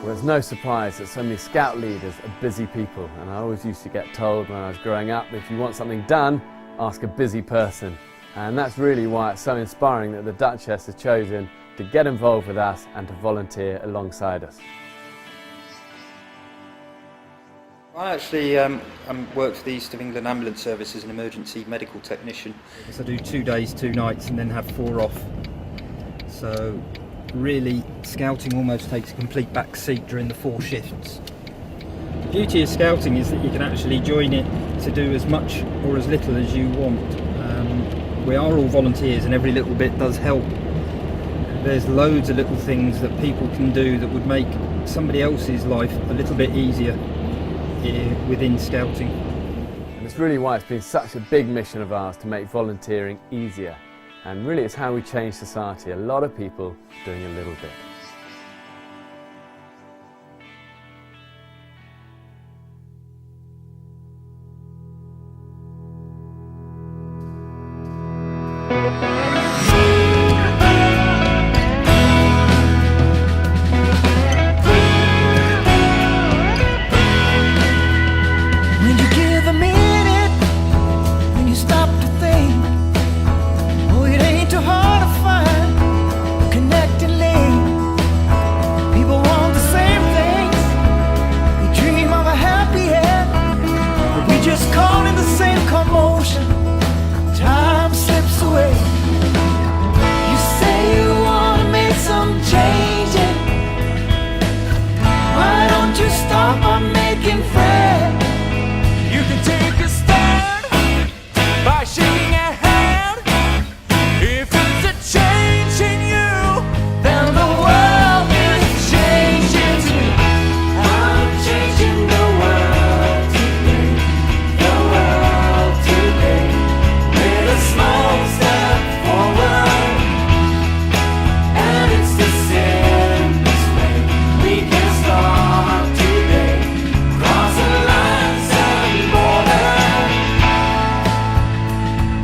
Well, it's no surprise that so many Scout leaders are busy people, and I always used to get told when I was growing up, if you want something done, ask a busy person. And that's really why it's so inspiring that the Duchess has chosen to get involved with us and to volunteer alongside us. I actually work for the East of England Ambulance Service as an emergency medical technician. So I do 2 days, 2 nights and then have 4 off. So really, scouting almost takes a complete back seat during the 4 shifts. The beauty of scouting is that you can actually join it to do as much or as little as you want. We are all volunteers and every little bit does help. There's loads of little things that people can do that would make somebody else's life a little bit easier within scouting. And it's really why it's been such a big mission of ours to make volunteering easier. And really it's how we change society. A lot of people doing a little bit. When you give a minute, when you stop to think, oh, it ain't too hard to find a connecting link. People want the same things, we dream of a happy end, but we just caught in the same commotion. Time slips away. You say you wanna make some changes. Why don't you start by making friends? You can take a stand by shaking a hand. If it's a change in you, then the world is changing too. I'm changing the world today, the world today. With a small step forward, and it's the simplest way we can start today. Crossing lines and borders,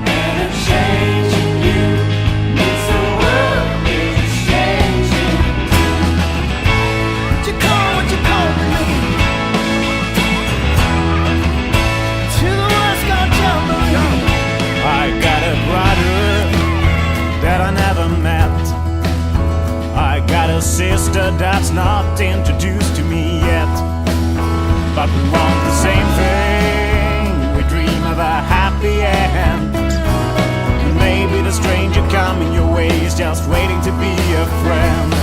and a change in you means the world is changing. What you call me? To the world's gone jamboree. I got a brother that I never met. I got a sister that's not introduced to me yet. But we want the same thing, we dream of a happy end. Maybe the stranger coming your way is just waiting to be a friend.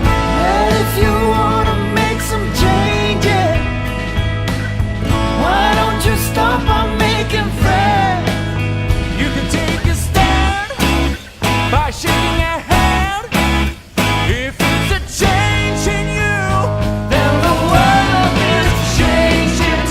And if you wanna make some changes, why don't you start by making friends? You can take a stand by shaking a hand. If it's a change in you, then the world is changing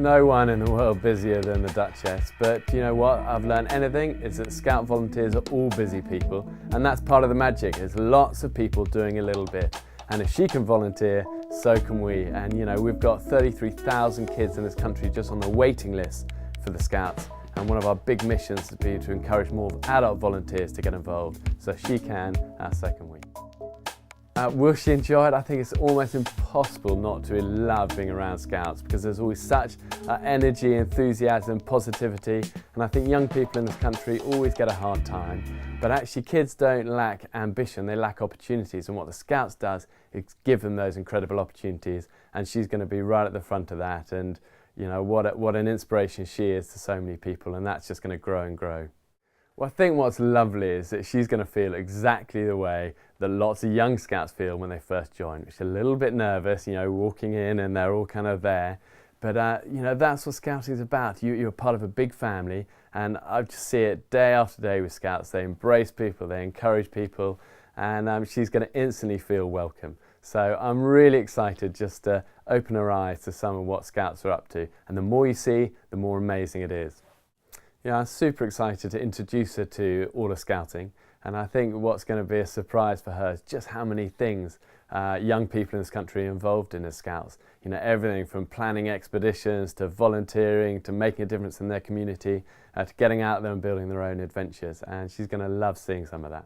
no one in the world busier than the Duchess, but you know what? I've learned anything is that Scout volunteers are all busy people, and that's part of the magic. There's lots of people doing a little bit, and if she can volunteer, so can we. And you know, we've got 33,000 kids in this country just on the waiting list for the Scouts, and one of our big missions would be to encourage more adult volunteers to get involved, so if she can, so can we. Will she enjoy it? I think it's almost impossible not to love being around Scouts, because there's always such energy, enthusiasm, positivity, and I think young people in this country always get a hard time. But actually kids don't lack ambition, they lack opportunities, and what the Scouts does is give them those incredible opportunities, and she's going to be right at the front of that. And you know, what an inspiration she is to so many people, and that's just going to grow and grow. Well, I think what's lovely is that she's going to feel exactly the way that lots of young Scouts feel when they first join, which is a little bit nervous, you know, walking in and they're all kind of there. But, you know, that's what Scouting is about. You're part of a big family, and I just see it day after day with Scouts. They embrace people, they encourage people, and she's going to instantly feel welcome. So I'm really excited just to open her eyes to some of what Scouts are up to. And the more you see, the more amazing it is. Yeah, I'm super excited to introduce her to all of Scouting, and I think what's going to be a surprise for her is just how many things young people in this country are involved in as Scouts. You know, everything from planning expeditions to volunteering to making a difference in their community to getting out there and building their own adventures, and she's going to love seeing some of that.